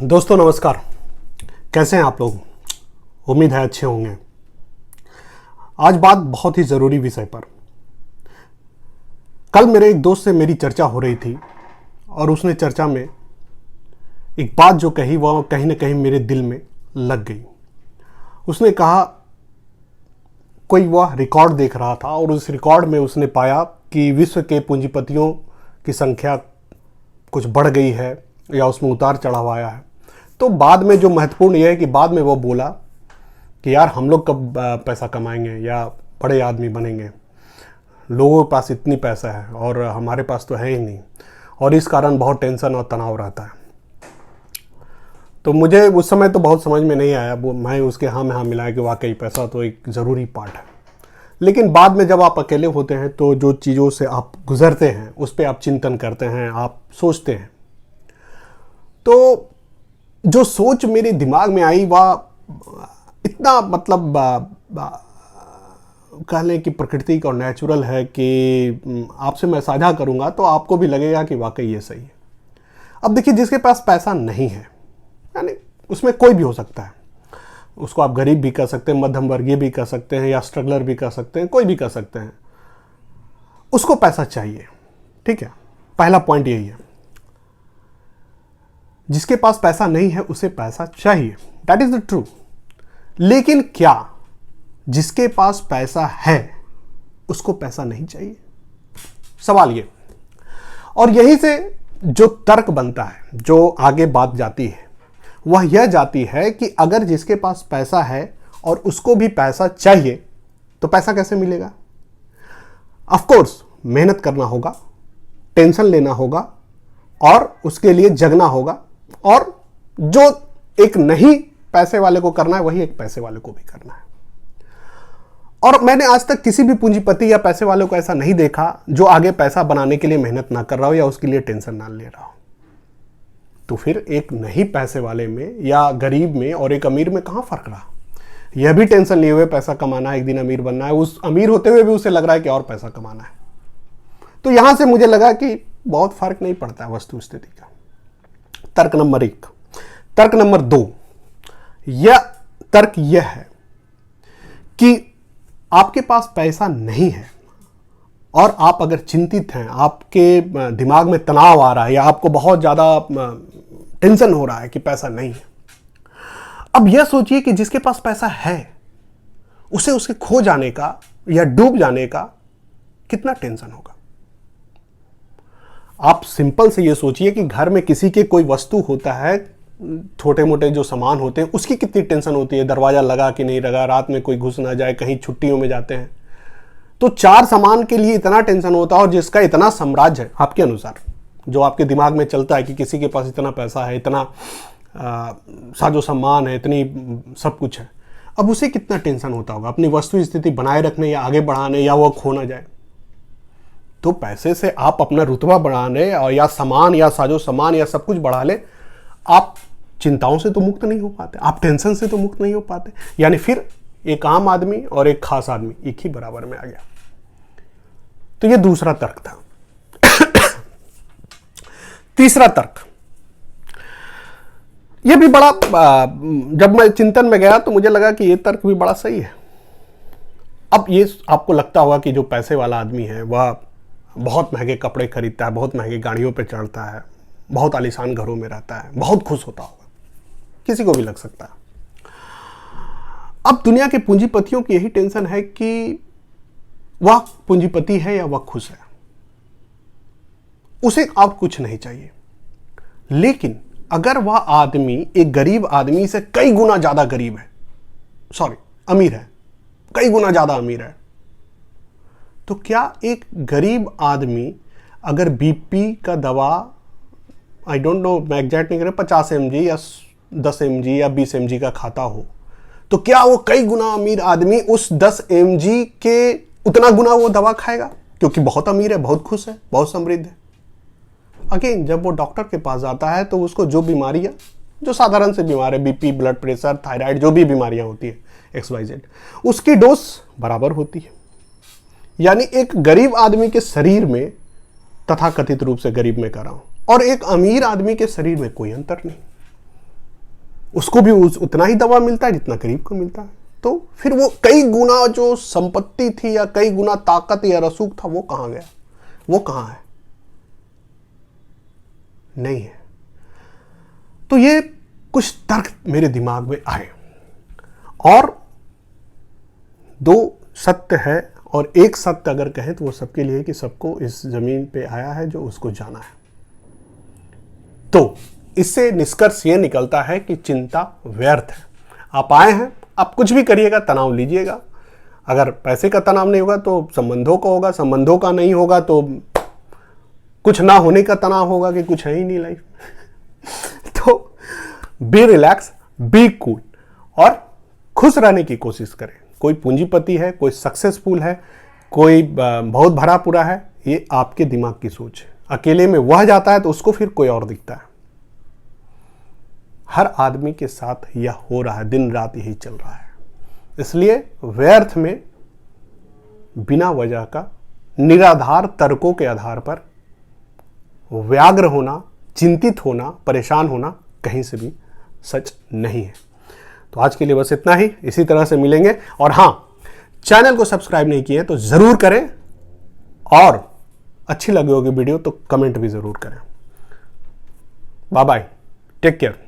दोस्तों नमस्कार। कैसे हैं आप लोग? उम्मीद है अच्छे होंगे। आज बात बहुत ही ज़रूरी विषय पर। कल मेरे एक दोस्त से मेरी चर्चा हो रही थी और उसने चर्चा में एक बात जो कही वह कहीं ना कहीं मेरे दिल में लग गई। उसने कहा, कोई वह रिकॉर्ड देख रहा था और उस रिकॉर्ड में उसने पाया कि विश्व के पूंजीपतियों की संख्या कुछ बढ़ गई है या उसमें उतार चढ़ाव आया है। तो बाद में जो महत्वपूर्ण यह है कि बाद में वो बोला कि यार हम लोग कब पैसा कमाएंगे या बड़े आदमी बनेंगे, लोगों के पास इतनी पैसा है और हमारे पास तो है ही नहीं, और इस कारण बहुत टेंशन और तनाव रहता है। तो मुझे उस समय तो बहुत समझ में नहीं आया, वो मैं उसके हाँ में हाँ मिलाया कि वाकई पैसा तो एक ज़रूरी पार्ट है। लेकिन बाद में जब आप अकेले होते हैं तो जो चीज़ों से आप गुजरते हैं उस पर आप चिंतन करते हैं, आप सोचते हैं। तो जो सोच मेरे दिमाग में आई वह इतना मतलब कह लें कि प्राकृतिक और नेचुरल है कि आपसे मैं साझा करूंगा तो आपको भी लगेगा कि वाकई ये सही है। अब देखिए, जिसके पास पैसा नहीं है, यानी उसमें कोई भी हो सकता है, उसको आप गरीब भी कह सकते हैं, मध्यम वर्गीय भी कह सकते हैं या स्ट्रगलर भी कह सकते हैं, कोई भी कह सकते हैं, उसको पैसा चाहिए। ठीक है, पहला पॉइंट यही है। जिसके पास पैसा नहीं है उसे पैसा चाहिए, दैट इज द ट्रू। लेकिन क्या जिसके पास पैसा है उसको पैसा नहीं चाहिए? सवाल ये। और यहीं से जो तर्क बनता है, जो आगे बात जाती है, वह यह जाती है कि अगर जिसके पास पैसा है और उसको भी पैसा चाहिए तो पैसा कैसे मिलेगा? ऑफ कोर्स मेहनत करना होगा, टेंशन लेना होगा और उसके लिए जगना होगा, और जो एक नहीं पैसे वाले को करना है वही एक पैसे वाले को भी करना है। और मैंने आज तक किसी भी पूंजीपति या पैसे वाले को ऐसा नहीं देखा जो आगे पैसा बनाने के लिए मेहनत ना कर रहा हो या उसके लिए टेंशन ना ले रहा हो। तो फिर एक नहीं पैसे वाले में या गरीब में और एक अमीर में कहां फर्क रहा? यह भी टेंशन लिए हुए पैसा कमाना है, एक दिन अमीर बनना है, उस अमीर होते हुए भी उसे लग रहा है कि और पैसा कमाना है। तो यहां से मुझे लगा कि बहुत फर्क नहीं पड़ता वस्तु स्थिति का। तर्क नंबर 1। तर्क नंबर 2, यह तर्क यह है कि आपके पास पैसा नहीं है और आप अगर चिंतित हैं, आपके दिमाग में तनाव आ रहा है या आपको बहुत ज़्यादा टेंशन हो रहा है कि पैसा नहीं है, अब यह सोचिए कि जिसके पास पैसा है उसे उसके खो जाने का या डूब जाने का कितना टेंशन होगा। आप सिंपल से ये सोचिए कि घर में किसी के कोई वस्तु होता है, छोटे मोटे जो सामान होते हैं, उसकी कितनी टेंशन होती है, दरवाजा लगा कि नहीं लगा, रात में कोई घुस ना जाए, कहीं छुट्टियों में जाते हैं तो 4 सामान के लिए इतना टेंशन होता है। और जिसका इतना साम्राज्य है आपके अनुसार, जो आपके दिमाग में चलता है कि किसी के पास इतना पैसा है, इतना साजो सामान है, इतनी सब कुछ है, अब उसे कितना टेंशन होता होगा अपनी वस्तु स्थिति बनाए रखने या आगे बढ़ाने या वो खो ना जाए। तो पैसे से आप अपना रुतबा बढ़ाने और या सामान या साजो सामान या सब कुछ बढ़ा ले, आप चिंताओं से तो मुक्त नहीं हो पाते, आप टेंशन से तो मुक्त नहीं हो पाते। यानी फिर एक आम आदमी और एक खास आदमी एक ही बराबर में आ गया। तो ये दूसरा तर्क था। तीसरा तर्क, यह भी बड़ा, जब मैं चिंतन में गया तो मुझे लगा कि यह तर्क भी बड़ा सही है। अब ये आपको लगता होगा कि जो पैसे वाला आदमी है वह बहुत महंगे कपड़े खरीदता है, बहुत महंगी गाड़ियों पे चढ़ता है, बहुत आलीशान घरों में रहता है, बहुत खुश होता होगा, किसी को भी लग सकता है। अब दुनिया के पूंजीपतियों की यही टेंशन है कि वह पूंजीपति है या वह खुश है, उसे अब कुछ नहीं चाहिए। लेकिन अगर वह आदमी एक गरीब आदमी से कई गुना ज्यादा गरीब है, अमीर है, कई गुना ज्यादा अमीर है, तो क्या एक गरीब आदमी अगर बीपी का दवा, आई डोंट नो, मैं एग्जैक्ट नहीं कर रहा, 50 mg या 10 mg या 20 mg का खाता हो, तो क्या वो कई गुना अमीर आदमी उस 10 mg के उतना गुना वो दवा खाएगा? क्योंकि बहुत अमीर है, बहुत खुश है, बहुत समृद्ध है। अगेन जब वो डॉक्टर के पास जाता है तो उसको जो बीमारियां, जो साधारण से बीमार है, बीपी, ब्लड प्रेशर, थायराइड, जो भी बीमारियां होती है XYZ, उसकी डोज बराबर होती है। यानी एक गरीब आदमी के शरीर में, तथाकथित रूप से गरीब में कर रहा हूं, और एक अमीर आदमी के शरीर में कोई अंतर नहीं। उसको भी उतना ही दवा मिलता है जितना गरीब को मिलता है। तो फिर वो कई गुना जो संपत्ति थी या कई गुना ताकत या रसूख था वो कहां गया, वो कहां है? नहीं है। तो ये कुछ तर्क मेरे दिमाग में आए और दो सत्य है और एक सत्य अगर कहें तो वो सबके लिए कि सबको इस जमीन पे आया है जो उसको जाना है। तो इससे निष्कर्ष ये निकलता है कि चिंता व्यर्थ है। आप आए हैं, आप कुछ भी करिएगा, तनाव लीजिएगा। अगर पैसे का तनाव नहीं होगा तो संबंधों का होगा, संबंधों का नहीं होगा तो कुछ ना होने का तनाव होगा कि कुछ है ही नहीं लाइफ। तो बी रिलैक्स, बी कूल और खुश रहने की कोशिश करें। कोई पूंजीपति है, कोई सक्सेसफुल है, कोई बहुत भरा पूरा है, ये आपके दिमाग की सोच है। अकेले में वह जाता है तो उसको फिर कोई और दिखता है। हर आदमी के साथ यह हो रहा है, दिन रात यही चल रहा है। इसलिए व्यर्थ में बिना वजह का निराधार तर्कों के आधार पर व्याग्र होना, चिंतित होना, परेशान होना कहीं से भी सच नहीं है। तो आज के लिए बस इतना ही। इसी तरह से मिलेंगे। और हाँ, चैनल को सब्सक्राइब नहीं किए तो जरूर करें और अच्छी लगी होगी वीडियो तो कमेंट भी जरूर करें। Bye bye, take care.